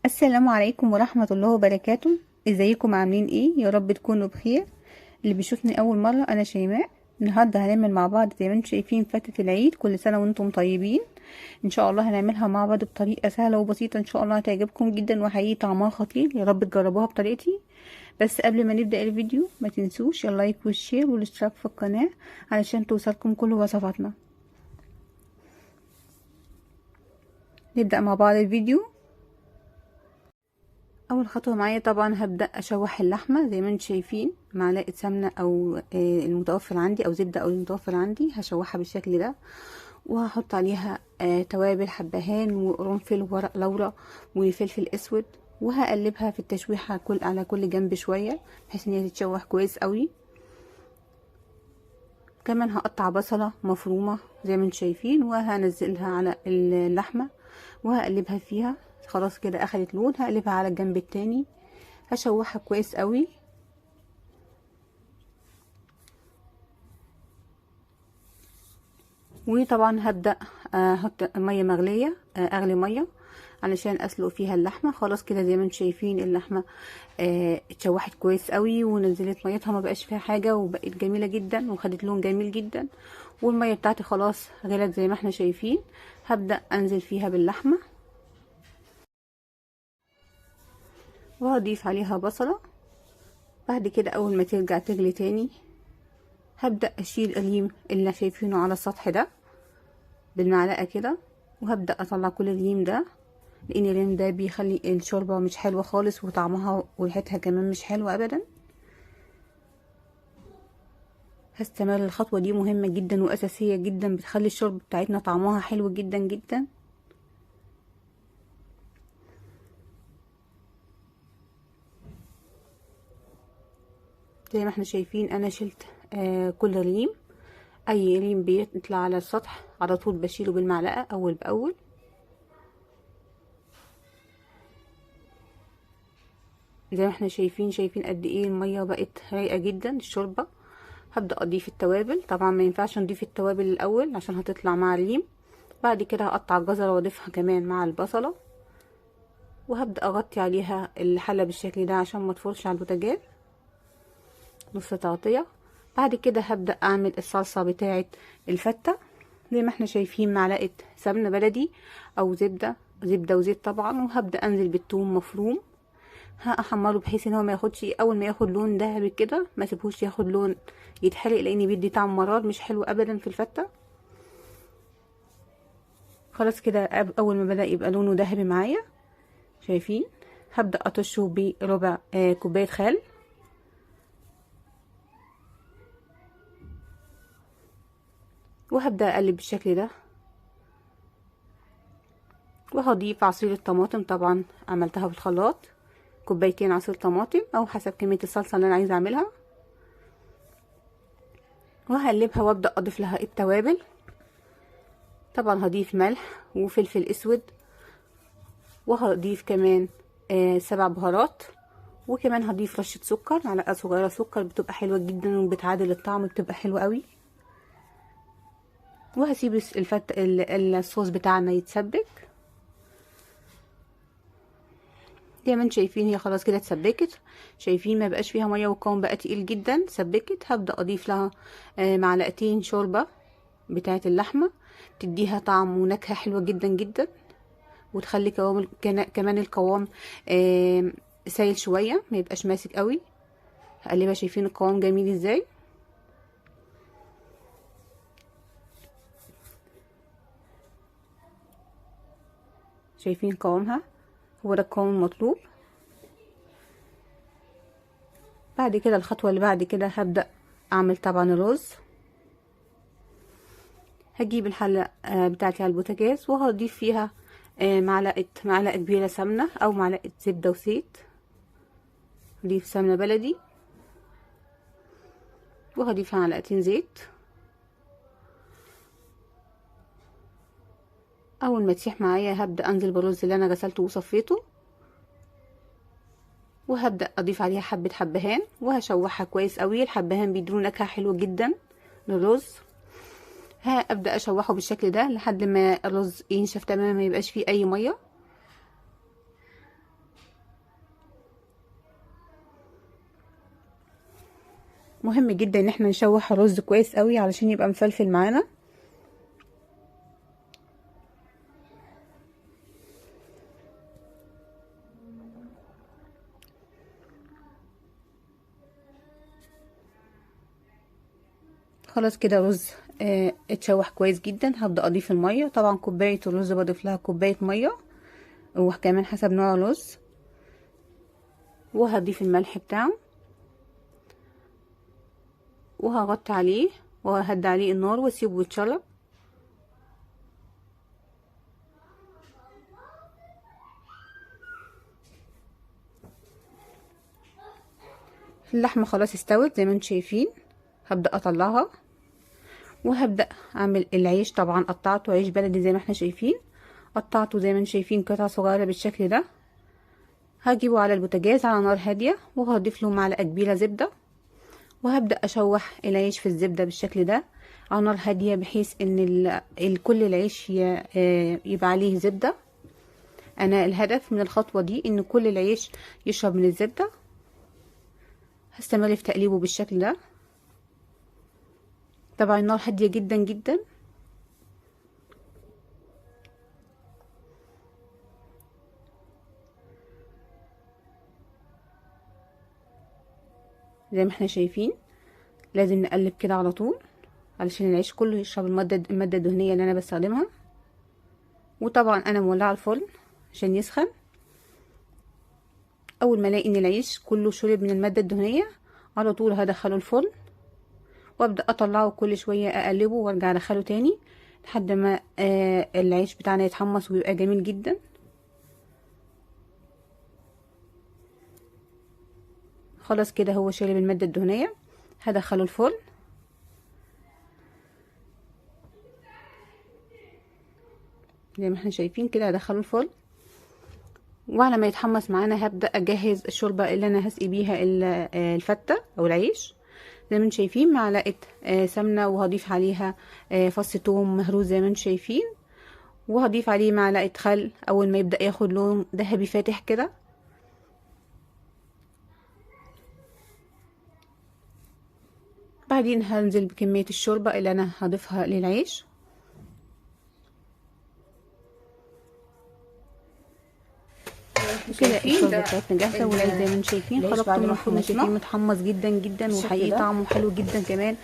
السلام عليكم ورحمة الله وبركاته. ازيكم عاملين ايه؟ يا رب تكونوا بخير. اللي بيشوفني اول مرة انا شيماء. النهاردة هنعمل مع بعض زي ما انتم شايفين فتة العيد، كل سنة وانتم طيبين. ان شاء الله هنعملها مع بعض بطريقة سهلة وبسيطة، ان شاء الله هتعجبكم جدا وحقيقي طعمها خطير. يا رب تجربوها بطريقتي. بس قبل ما نبدأ الفيديو ما تنسوش اللايك والشير والاشتراك في القناة علشان توصلكم كل وصفاتنا. نبدأ مع بعض الفيديو. اول خطوه معايا طبعا هبدا اشوح اللحمه زي ما انتم شايفين، معلقه سمنه او المتوفر عندي او زبده او المتوفر عندي، هشوحها بالشكل ده. وهحط عليها توابل حبهان وقرنفل وورق لورا وفلفل اسود، وهقلبها في التشويحه على كل جنب شويه بحيث ان هي تتشوح كويس قوي. كمان هقطع بصله مفرومه زي ما انتم شايفين وهنزلها على اللحمه وهقلبها فيها. خلاص كده اخدت لون، هقلبها على الجنب التاني، هشوحها كويس قوي. وطبعا هبدأ احط مية مغلية، اغلي مية علشان اسلق فيها اللحمة. خلاص كده زي ما انتم شايفين اللحمة اتشوحت كويس قوي ونزلت ميتها، ما بقاش فيها حاجة وبقت جميلة جدا وخدت لون جميل جدا. والمية بتاعتي خلاص غلت زي ما احنا شايفين. هبدأ انزل فيها باللحمة وهضيف عليها بصلة. بعد كده اول ما ترجع تغلي تاني هبدأ اشيل القليم اللي شايفينه على السطح ده بالمعلقة كده، وهبدأ اطلع كل القليم ده، لان القليم ده بيخلي الشوربة مش حلوة خالص وطعمها وريحتها كمان مش حلوة ابدا. هستمر. الخطوة دي مهمة جدا واساسية جدا، بتخلي الشوربة بتاعتنا طعمها حلو جدا جدا. زي ما احنا شايفين انا شلت كل ريم. اي ريم بيطلع على السطح على طول بشيله بالمعلقة اول باول. زي ما احنا شايفين قد ايه المية بقت رايقة جدا الشوربة. هبدأ اضيف التوابل. طبعا ما ينفعش نضيف التوابل الاول عشان هتطلع مع الريم. بعد كده هقطع الجزرة واضيفها كمان مع البصلة، وهبدأ اغطي عليها الحلة بالشكل ده عشان ما تفورش على البوتاجاز، نص تغطية. بعد كده هبدأ اعمل الصلصة بتاعة الفتة. زي ما احنا شايفين معلقة سمنة بلدي او زبدة وزيت طبعا، وهبدأ انزل بالثوم مفروم. هحمره بحيث ان هو ما ياخدش، اول ما ياخد لون ذهبي كده ما سيبهوش ياخد لون يتحرق، لان بيدي طعم مرار مش حلو ابدا في الفتة. خلاص كده اول ما بدأ يبقى لونه ذهبي معايا شايفين، هبدأ اطشه بربع كوباية خل، وهبدأ اقلب بالشكل ده. وهضيف عصير الطماطم، طبعا عملتها بالخلاط، كوبايتين عصير طماطم او حسب كمية الصلصة اللي انا عايزة اعملها. وهقلبها وابدأ اضيف لها التوابل. طبعا هضيف ملح وفلفل اسود، وهضيف كمان 7 بهارات، وكمان هضيف رشة سكر، معلقة صغيرة سكر بتبقى حلوة جدا وبتعادل الطعم، بتبقى حلوة قوي. وهسيب الصوص بتاعنا يتسبك. زي ما انتم شايفين هي خلاص كده اتسبكت. شايفين ما بقاش فيها ميه والقوام بقى تقيل جدا، سبكت. هبدأ اضيف لها معلقتين شوربة بتاعة اللحمة، تديها طعم ونكهة حلوة جدا جدا، وتخلي كمان القوام سايل شوية، ما يبقاش ماسك قوي. هقلبها. شايفين القوام جميل ازاي؟ شايفين قوامها؟ هو ده القوام المطلوب. بعد كده الخطوة اللي بعد كده هبدأ اعمل طبعا الرز. هجيب الحلة بتاعتي على البوتاجاز، وهضيف فيها معلقة كبيرة سمنة او معلقة زبدة وزيت. هضيف سمنة بلدي، وهضيف معلقتين زيت. اول ما تسيح معايا هبدأ انزل بالرز اللي انا غسلته وصفيته، وهبدأ اضيف عليها حبة حبهان وهشوحها كويس قوي. الحبهان بيديله نكهة حلوة جدا للرز. هبدأ اشوحه بالشكل ده لحد ما الرز ينشف تماما، ما يبقاش فيه اي مية. مهم جدا ان احنا نشوح الرز كويس قوي علشان يبقى مفلفل معانا. خلاص كده رز اتشوح كويس جدا. هبدأ اضيف المية، طبعا كوباية الرز بضيف لها كوباية مية، وكمان حسب نوع الرز. وهضيف الملح بتاعه، وهغطي عليه وههدي عليه النار واسيبه يتشرب. اللحمة خلاص استوت زي ما انتم شايفين. هبدأ اطلعها، وهبدأ اعمل العيش. طبعا قطعته عيش بلدي زي ما احنا شايفين، قطعته زي ما انتم شايفين قطع صغيرة بالشكل ده. هجيبه على البوتاجاز على نار هادية، وهضيف له معلقة كبيرة زبدة، وهبدأ اشوح العيش في الزبدة بالشكل ده على نار هادية، بحيث ان كل العيش يبقى عليه زبدة. انا الهدف من الخطوة دي ان كل العيش يشرب من الزبدة. هستمر في تقليبه بالشكل ده، طبعا النار هادية جدا جدا. زي ما احنا شايفين لازم نقلب كده على طول علشان العيش كله يشرب المادة الدهنية اللي انا بستخدمها. وطبعا انا مولعة الفرن عشان يسخن. اول ما الاقي ان العيش كله شرب من المادة الدهنية على طول هدخله الفرن، وابدأ اطلعه كل شوية اقلبه وارجع ادخله تاني لحد ما العيش بتاعنا يتحمص ويبقى جميل جدا. خلاص كده هو شرب المادة الدهنية، هدخله الفرن. زي ما احنا شايفين كده هدخله الفرن، وعلى ما يتحمص معانا هبدأ اجهز الشوربة اللي انا هسقي بيها الفتة او العيش. زي ما انتم شايفين معلقة سمنة، وهضيف عليها فص ثوم مهروس زي ما انتم شايفين، وهضيف عليه معلقة خل اول ما يبدأ ياخد لون ذهبي فاتح كده. بعدين هنزل بكمية الشوربة اللي انا هضيفها للعيش. كده الشوربة بتاعتنا جاهزة، والعيش زي ما انتم شايفين خرجته من الفرن شايفين متحمص جدا جدا، وحقيقي طعمه حلو جدا كمان،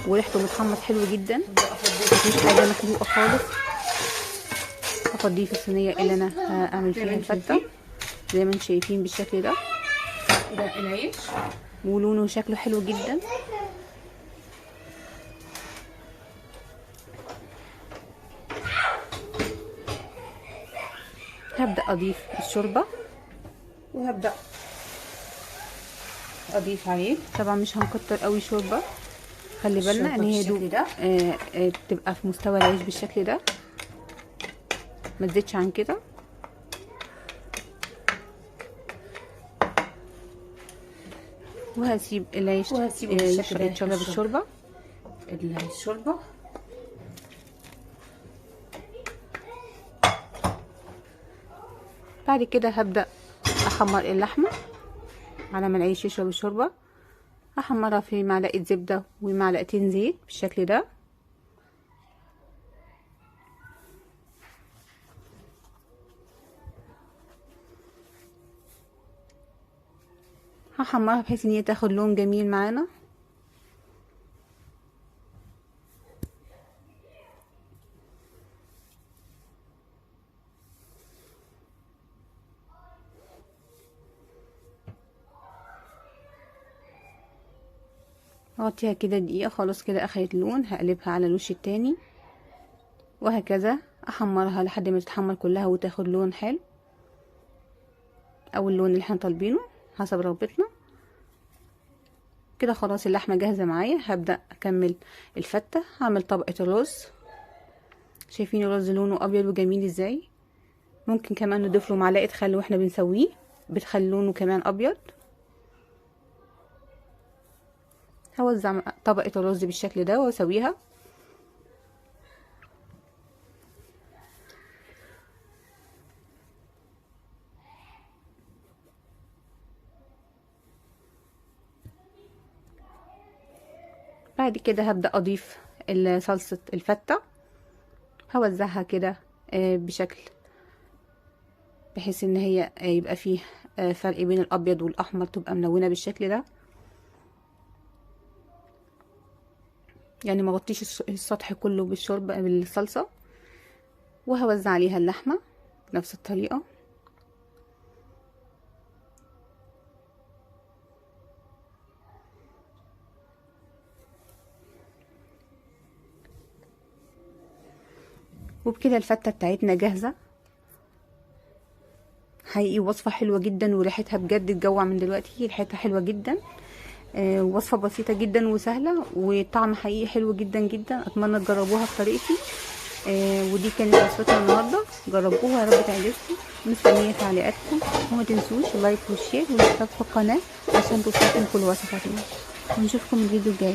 وريحته متحمص حلو جدا، مفيش حاجة محروقة خالص. هفضيه في الصينية اللي انا هعمل فيها الفتة زي ما انتم شايفين بالشكل ده. ده العيش ولونه شكله حلو جدا. هبدأ اضيف الشوربة، وهبدأ اضيف عليه. طبعا مش هنكتر قوي شوربة، خلي بالنا ان هي دوب تبقى في مستوى العيش بالشكل ده، ما تزيدش عن كده. وهسيب العيش يتشرب الشوربة. بعد كده هبدأ احمر اللحمة على ما العيش يشرب الشوربة. هحمرها في معلقة زبدة ومعلقتين زيت بالشكل ده. هحمرها بحيث ان هي تاخد لون جميل معانا. اغطيها كده دقيقة. خلاص كده اخدت لون، هقلبها على الوش التاني، وهكذا احمرها لحد ما تتحمر كلها وتاخد لون حلو، او اللون اللي احنا طالبينه حسب رغبتنا. كده خلاص اللحمة جاهزة معايا. هبدأ اكمل الفتة. هعمل طبقة الرز. شايفين الرز لونه ابيض وجميل ازاي؟ ممكن كمان نضيف له معلقة خل واحنا بنسويه، بتخلي لونه كمان ابيض. هوزع طبقة الرز بالشكل ده واسويها. بعد كده هبدأ اضيف صلصة الفتة، هوزعها كده بشكل بحيث ان هي يبقى فيه فرق بين الابيض والاحمر، تبقى ملونة بالشكل ده. يعني ما غطيش السطح كله بالشوربة بالصلصة. وهوزع عليها اللحمة بنفس الطريقة. وبكده الفتة بتاعتنا جاهزة. حقيقي وصفة حلوة جدا، وريحتها بجد تجوع من دلوقتي، ريحتها حلوة جدا. وصفة بسيطة جدا وسهلة، وطعم حقيقي حلو جدا جدا. اتمنى تجربوها بطريقتي. ودي كانت وصفتنا النهارده، جربوها يا رب تعجبكم. مستنيه تعليقاتكم، وما تنسوش اللايك والشير والاشتراك في القناه عشان توصلكم كل وصفاتنا. ونشوفكم الفيديو الجاي.